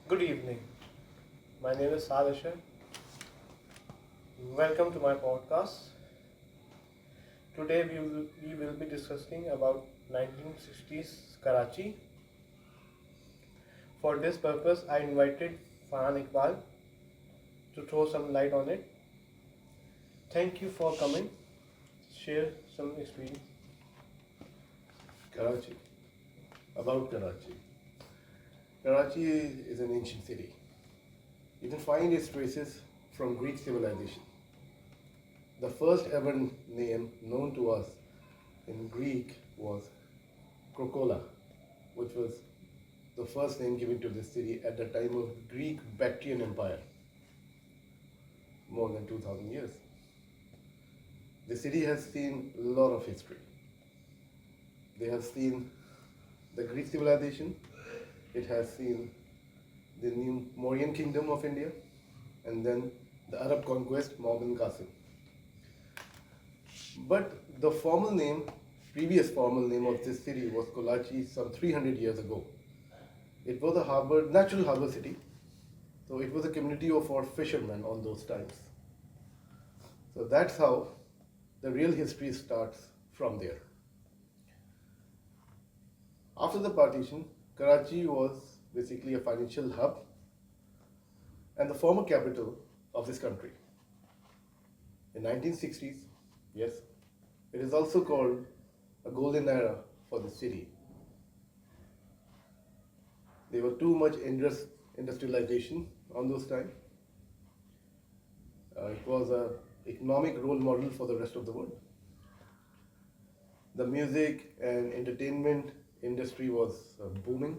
Good evening. My name is Sadasha. Welcome to my podcast. Today we will be discussing about 1960s Karachi. For this purpose, I invited Farhan Iqbal to throw some light on it. Thank you for coming. Share some experience. Karachi. About Karachi. Karachi is an ancient city. You can find its traces from Greek civilization. The first ever name known to us in Greek was Krokola, which was the first name given to this city at the time of Greek Bactrian Empire, more than 2000 years. The city has seen a lot of history. They have seen the Greek civilization, it has seen the new Mauryan kingdom of India, and then the Arab conquest, Muhammad Qasim. But the previous formal name of this city was Karachi some 300 years ago. It was a natural harbor city. So it was a community of our fishermen on those times. So that's how the real history starts from there. After the partition, Karachi was basically a financial hub and the former capital of this country. In 1960s, yes, it is also called a golden era for the city. There was too much industrialization on those times. It was an economic role model for the rest of the world. The music and entertainment industry was booming,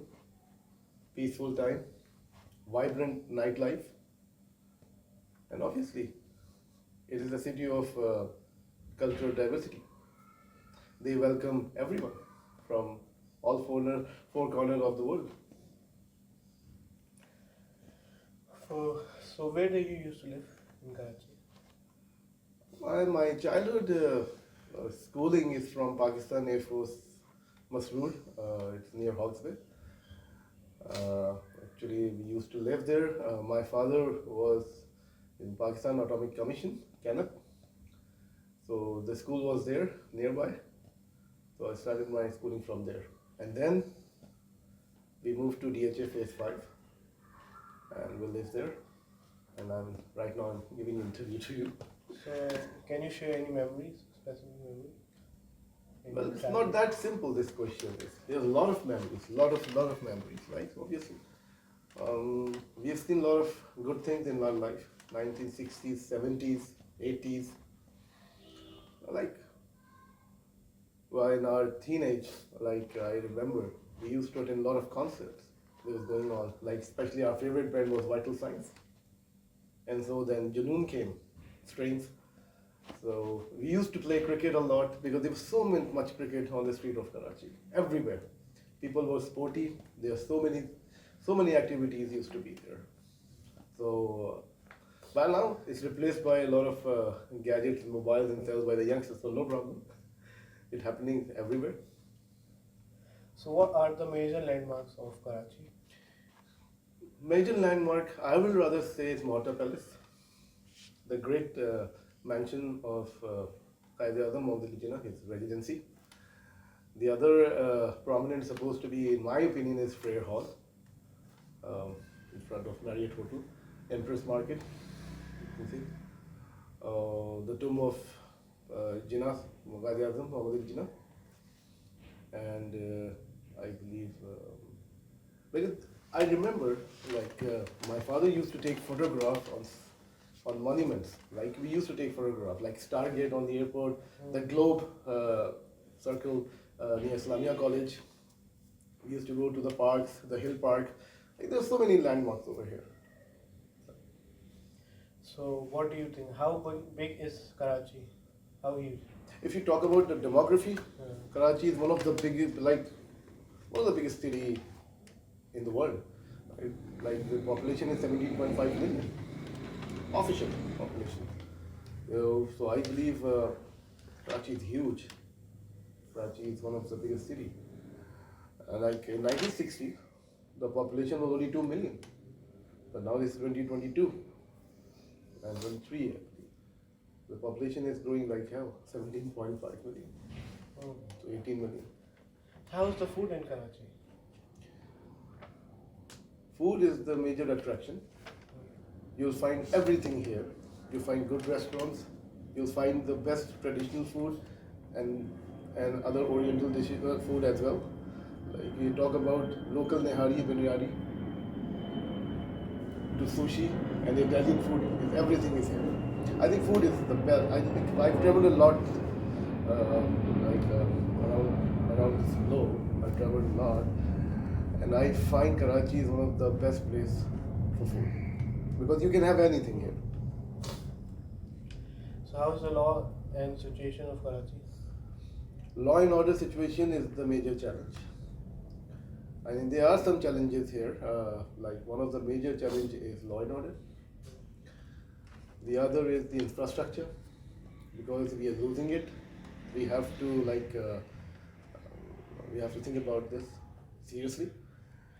peaceful time, vibrant nightlife, and obviously, it is a city of cultural diversity. They welcome everyone from all four corners of the world. So where do you used to live in Karachi? My childhood schooling is from Pakistan Air Force Masroor. It's near Hawksby. Actually, we used to live there. My father was in Pakistan Atomic Commission, Canop. So the school was there nearby. So I started my schooling from there. And then we moved to DHA Phase 5 and we live there. And right now I'm giving an interview to you. So can you share any memories, specific memory? Well, it's not that simple, this question. There's a lot of memories, lot of memories, right? Obviously. We have seen a lot of good things in our life. 1960s, 70s, 80s. Like, well, in our teenage, I remember, we used to attend a lot of concerts that was going on. Like, especially our favorite band was Vital Signs. And so then Junoon came, Strains. So we used to play cricket a lot because there was so much cricket on the street of Karachi, everywhere. People were sporty. There are so many activities used to be there. So by now it's replaced by a lot of gadgets and mobiles and sales by the youngsters. So no problem. It's happening everywhere. So what are the major landmarks of Karachi? Major landmark, I will rather say, is Mohta Palace, the great mansion of Qaid-e-Azam Muhammad Jinnah, his residency. The other prominent, supposed to be, in my opinion, is Frere Hall, in front of Marriott Hotel, Empress Market. You can see the tomb of Jinnah, Qaid-e-Azam Muhammad Jinnah, and I believe because I remember, my father used to take photographs on monuments. Like we used to take photographs, like Stargate on the airport, the Globe Circle near Islamia College. We used to go to the parks, the Hill Park. Like, there's so many landmarks over here. So what do you think? How big is Karachi? How huge? If you talk about the demography, Karachi is one of the biggest city in the world. Right? Like the population is 17.5 million, official population. So I believe Karachi is huge. Karachi is one of the biggest city. Like in 1960, the population was only 2 million. But now it's 2022 and 23. The population is growing like hell, 17.5 million Oh. to 18 million. How's the food in Karachi? Food is the major attraction. You'll find everything here. You'll find good restaurants. You'll find the best traditional food and other oriental dishes, food as well. Like you talk about local nehari, biryani, to sushi and Italian food, everything is here. I think food is the best. I think I've traveled a lot, around this globe. I've traveled a lot, and I find Karachi is one of the best places for food because you can have anything here. So how's the law and situation of Karachi? Law and order situation is the major challenge. I mean, there are some challenges here. Like one of the major challenges is law and order. The other is the infrastructure, because we are losing it. We have to think about this seriously.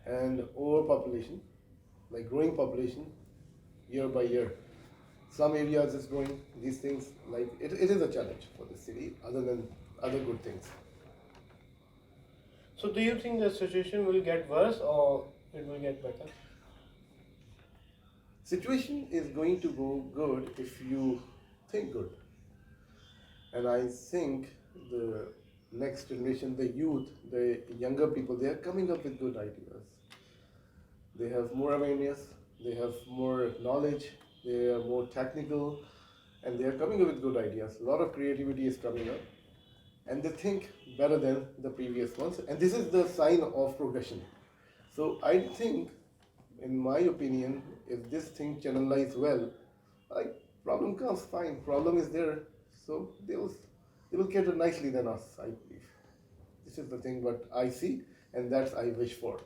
And overpopulation, like growing population, year by year. Some areas is growing. These things, like it is a challenge for the city. Other than other good things. So do you think the situation will get worse or it will get better? Situation is going to go good if you think good. And I think the next generation, the youth, the younger people, they are coming up with good ideas. They have more awareness, they have more knowledge, they are more technical, and they are coming up with good ideas. A lot of creativity is coming up, and they think better than the previous ones. And this is the sign of progression. So I think, in my opinion, if this thing channelized well, like problem comes, fine, problem is there, so they will cater nicely than us, I believe. This is the thing what I see, and that's I wish for.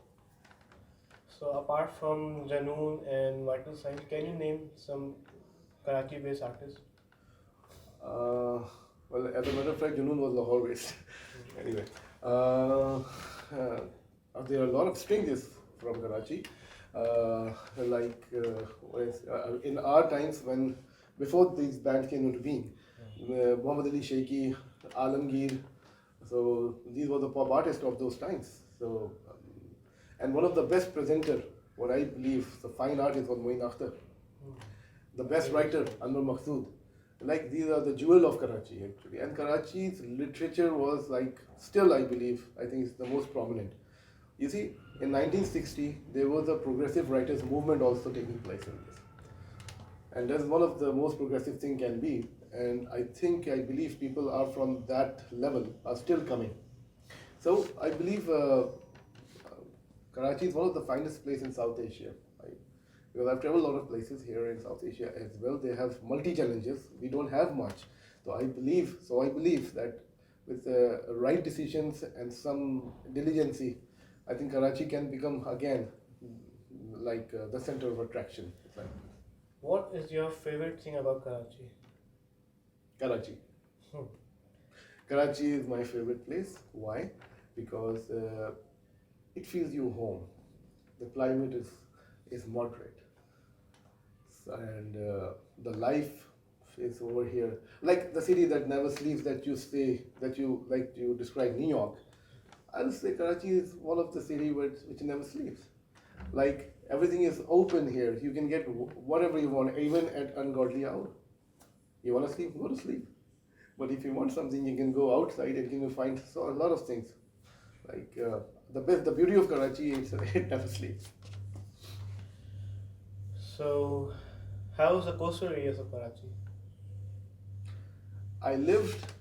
So apart from Janoon and Vital Signs, can you name some Karachi-based artists? Well, as a matter of fact, Junoon was Lahore based. Anyway, there are a lot of strangers from Karachi. In our times, when before these bands came into being, Muhammad Ali Sheikhi, Alamgir, so these were the pop artists of those times. So, and one of the best presenter, what I believe, the fine artist was Moin Akhtar. The best writer, Anwar Maqsood. Like these are the jewel of Karachi actually. And Karachi's literature was like, still I believe, I think it's the most prominent. You see, in 1960, there was a progressive writers movement also taking place in this. And that's one of the most progressive thing can be. And I believe people are from that level are still coming. So I believe Karachi is one of the finest places in South Asia. Because I've traveled a lot of places here in South Asia as well. They have multi-challenges. We don't have much. So I believe that with right decisions and some diligence, I think Karachi can become again like the center of attraction. What is your favorite thing about Karachi? Karachi. Karachi is my favorite place. Why? Because it feels you home. The climate is moderate. And the life is over here. Like the city that never sleeps, that you describe New York. I would say Karachi is one of the cities which never sleeps. Like everything is open here. You can get whatever you want, even at ungodly hour. You want to sleep, go to sleep. But if you want something, you can go outside and you can find a lot of things. Like the beauty of Karachi is it never sleeps. So, how's the coastal areas of Karachi? I lived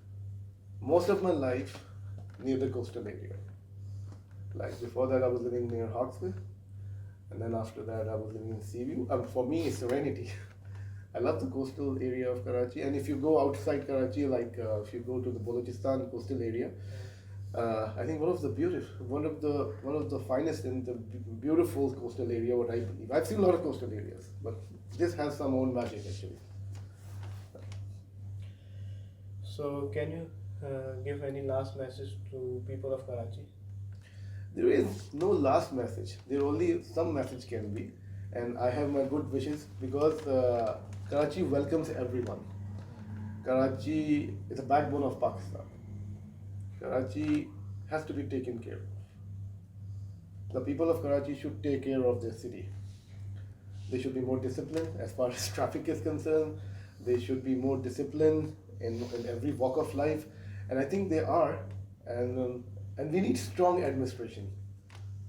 most of my life near the coastal area. Like before that, I was living near Hawksbill, and then after that, I was living in Seaview. For me, it's serenity. I love the coastal area of Karachi, and if you go outside Karachi, like if you go to the Balochistan coastal area, I think one of the finest and the beautiful coastal area. What I believe, I've seen a lot of coastal areas, but this has some own magic actually. So, can you give any last message to people of Karachi? There is no last message. There only some message can be. and I have my good wishes because Karachi welcomes everyone. Karachi is the backbone of Pakistan. Karachi has to be taken care of. The people of Karachi should take care of their city. They should be more disciplined as far as traffic is concerned. They should be more disciplined in every walk of life, and I think they are. And we need strong administration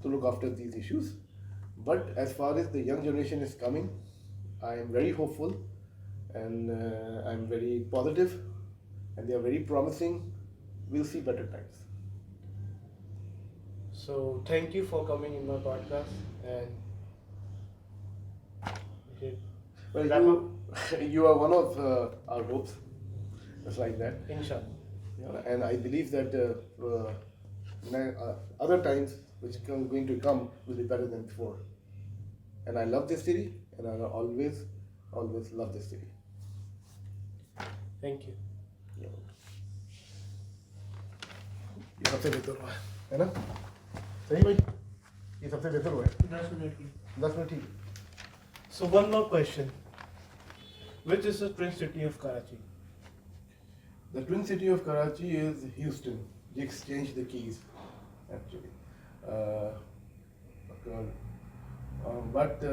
to look after these issues. But as far as the young generation is coming, I am very hopeful, and I'm very positive, and they are very promising. We'll see better times. So thank you for coming in my podcast and okay, Well, wrap up. you are one of our hopes, just like that. Inshallah. Yeah, and I believe that other times which are going to come will be better than before. And I love this city, and I always love this city. Thank you. ये सबसे बेहतर हुआ है ना? सही भाई? ये सबसे बेहतर हुआ है? 10 मिनट ठीक है। So one more question. Which is the twin city of Karachi? The twin city of Karachi is Houston. You exchange the keys, actually. But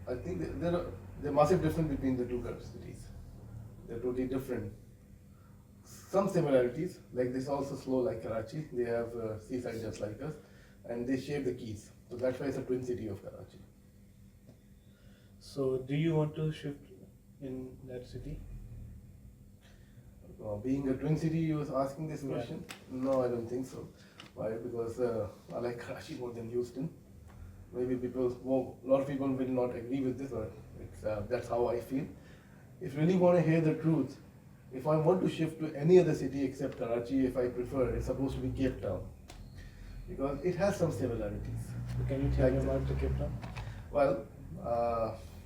I think there are massive difference between the two cities. They're totally different. Some similarities, like this also slow like Karachi. They have seaside just like us, and they share the keys. So that's why it's a twin city of Karachi. So do you want to shift in that city? Being a twin city, you was asking this Yeah. question? No, I don't think so. Why? Because I like Karachi more than Houston. Maybe a lot of people will not agree with this, but that's how I feel. If you really want to hear the truth, if I want to shift to any other city except Karachi, if I prefer, it's supposed to be Cape Town. Because it has some similarities. So can you tell me Like about the Cape Town? Well,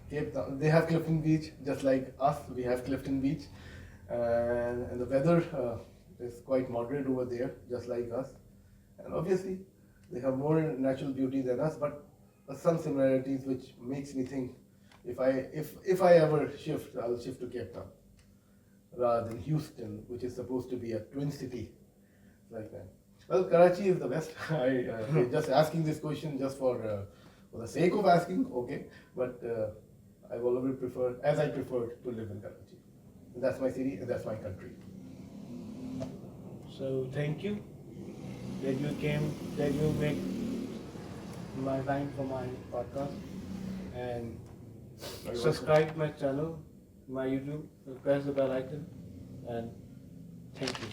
Cape Town, they have Clifton Beach, just like us, we have Clifton Beach. And the weather is quite moderate over there, just like us. And obviously, they have more natural beauty than us, but some similarities which makes me think if I ever shift, I'll shift to Cape Town rather than Houston, which is supposed to be a twin city, like that. Well, Karachi is the best. I'm just asking this question just for the sake of asking, okay. But I will always prefer, as I prefer, to live in Karachi. And that's my city and that's my country. So thank you that you came, that you make my time for my podcast, and You're subscribe my channel, my YouTube, press the bell icon, and thank you.